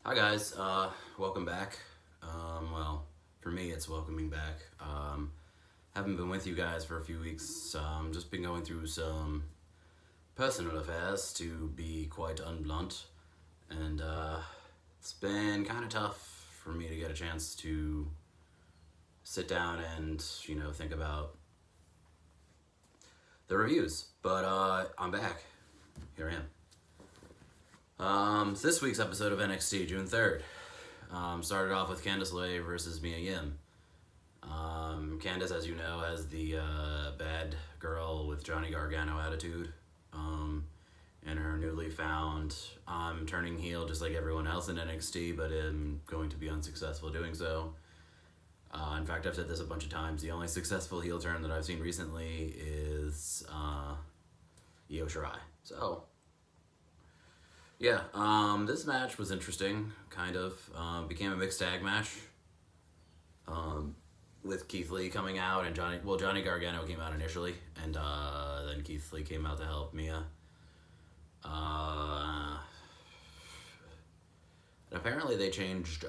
Hi guys, welcome back. Well, for me, it's welcoming back. Haven't been with you guys for a few weeks. Just been going through some personal affairs, to be quite unblunt, and it's been kind of tough for me to get a chance to sit down and think about the reviews. But I'm back. Here I am. So this week's episode of NXT June 3rd. Started off with Candice LeRae versus Mia Yim. Candice, as you know, has the bad girl with Johnny Gargano attitude. And her newly found, I'm turning heel just like everyone else in NXT, but am going to be unsuccessful doing so. In fact, I've said this a bunch of times. The only successful heel turn that I've seen recently is Io Shirai. So, yeah, this match was interesting, kind of. Became a mixed tag match. With Keith Lee coming out and Johnny Gargano came out initially, and then Keith Lee came out to help Mia. Apparently they changed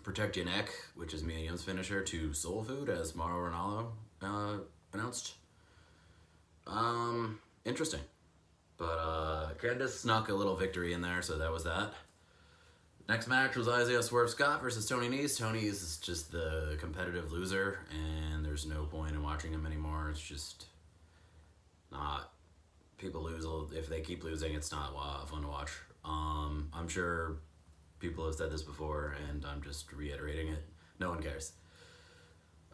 Protect Your Neck, which is Mia Yim's finisher, to Soul Food, as Mauro Ranallo announced. Interesting. But Candice snuck a little victory in there, so that was that. Next match was Isaiah Swerve Scott versus Tony Nese. Tony is just the competitive loser, and there's no point in watching him anymore. It's just not. People lose. If they keep losing, it's not fun to watch. I'm sure people have said this before, and I'm just reiterating it. No one cares.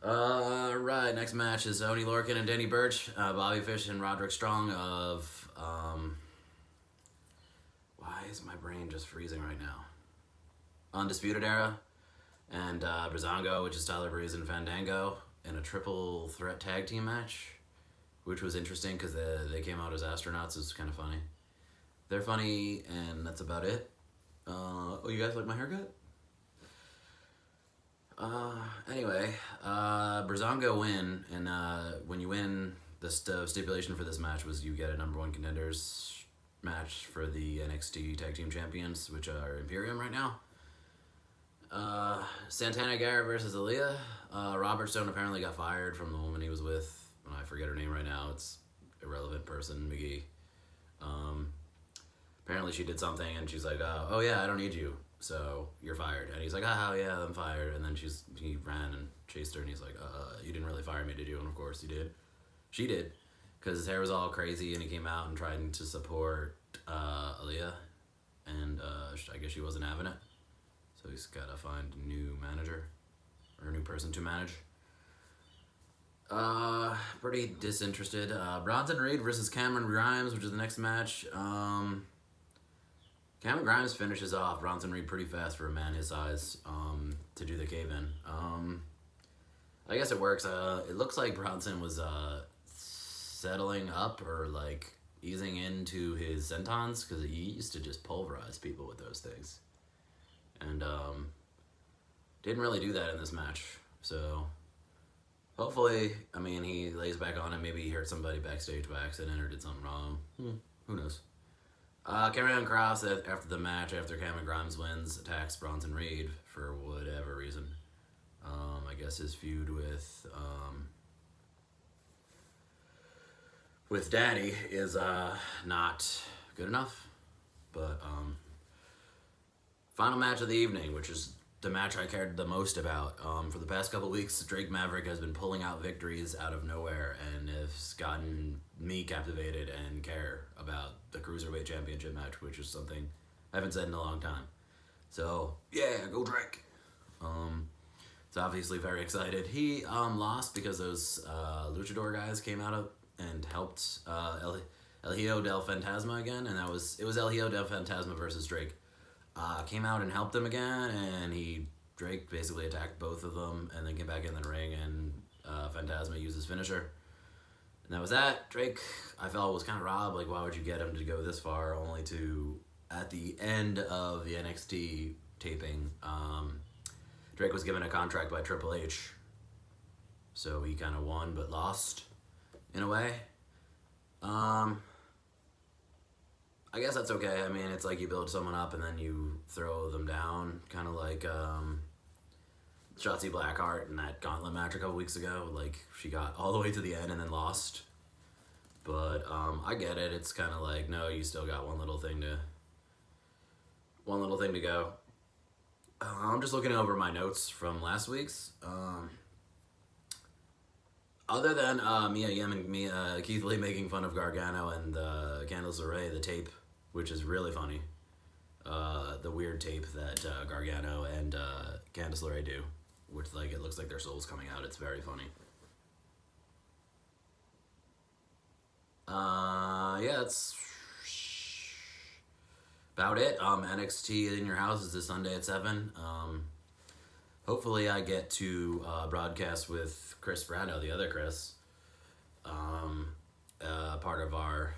Right, next match is Oney Lorcan and Danny Burch, Bobby Fish and Roderick Strong of, why is my brain just freezing right now? Undisputed Era, and Breezango, which is Tyler Breeze and Fandango, in a triple threat tag team match, which was interesting because they came out as astronauts. It was kind of funny. They're funny, and that's about it. Oh, you guys like my haircut? Anyway, Breezango win, and when you win, the stipulation for this match was you get a number one contenders match for the NXT Tag Team Champions, which are Imperium right now. Santana Garrett versus Aaliyah. Robert Stone apparently got fired from the woman he was with. I forget her name right now. It's irrelevant person, McGee. Apparently she did something, and she's like, oh yeah, I don't need you, so you're fired. And he's like, oh yeah, I'm fired. And then he ran and chased her, and he's like, you didn't really fire me, did you? And of course he did. She did, because his hair was all crazy, and he came out and tried to support Aaliyah, and I guess she wasn't having it. So he's got to find a new manager, or a new person to manage. Pretty disinterested. Bronson Reed versus Cameron Grimes, which is the next match. Cameron Grimes finishes off Bronson Reed pretty fast for a man his size, to do the cave-in. I guess it works. It looks like Bronson was settling up, or like easing into his sentons, because he used to just pulverize people with those things. And didn't really do that in this match. So hopefully, he lays back on it. Maybe he hurt somebody backstage by accident or did something wrong. Who knows? Cameron Cross, after the match, after Cameron Grimes wins, attacks Bronson Reed for whatever reason. I guess his feud with Daddy is not good enough. But final match of the evening, which is the match I cared the most about. For the past couple weeks, Drake Maverick has been pulling out victories out of nowhere and has gotten me captivated and care about the Cruiserweight Championship match, which is something I haven't said in a long time. So, yeah, go Drake. It's obviously very excited. He lost because those Luchador guys came out and helped El Hijo del Fantasma again, and it was El Hijo del Fantasma versus Drake. Came out and helped them again, and Drake basically attacked both of them, and then came back in the ring, and Fantasma used his finisher. And that was that. Drake, I felt, was kind of robbed. Like, why would you get him to go this far, only to, at the end of the NXT taping, Drake was given a contract by Triple H. So he kind of won, but lost, in a way. I guess that's okay. I mean, it's like you build someone up and then you throw them down, kind of like Shotzi Blackheart in that gauntlet match a couple weeks ago. Like, she got all the way to the end and then lost. But I get it. It's kind of like, no, you still got one little thing to go. I'm just looking over my notes from last week's. Other than Mia Yim and Keith Lee making fun of Gargano and Candice LeRae, the tape, which is really funny. The weird tape that Gargano and Candice LeRae do, which like it looks like their soul's coming out. It's very funny. Yeah, that's about it. NXT in your house is this Sunday at 7. Hopefully I get to broadcast with Chris Brando, the other Chris, part of our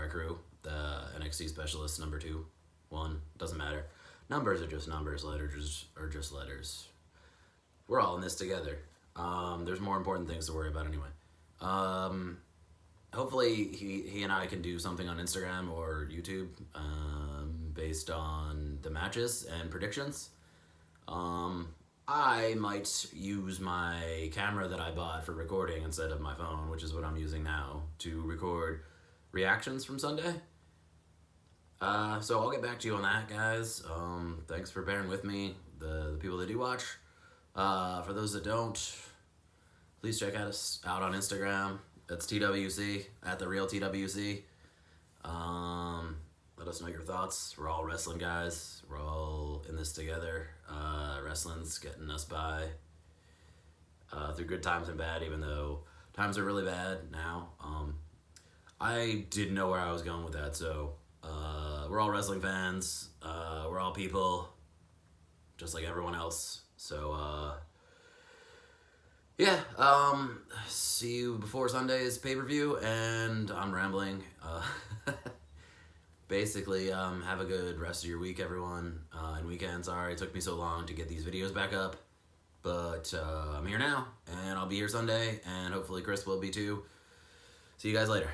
crew, the NXT specialist number 2, 1, doesn't matter. Numbers are just numbers, letters are just letters. We're all in this together. There's more important things to worry about anyway. Hopefully he and I can do something on Instagram or YouTube based on the matches and predictions. I might use my camera that I bought for recording instead of my phone, which is what I'm using now, to record reactions from Sunday. So I'll get back to you on that, guys. Thanks for bearing with me, the people that do watch. For those that don't, please check us out on Instagram. That's TWC, at the real TWC. Let us know your thoughts. We're all wrestling guys. We're all in this together. Wrestling's getting us by through good times and bad, even though times are really bad now. I didn't know where I was going with that, so we're all wrestling fans. We're all people, just like everyone else. So, yeah, see you before Sunday's pay-per-view, and I'm rambling. Basically, have a good rest of your week, everyone, and weekend. Sorry it took me so long to get these videos back up, but I'm here now, and I'll be here Sunday, and hopefully Chris will be too. See you guys later.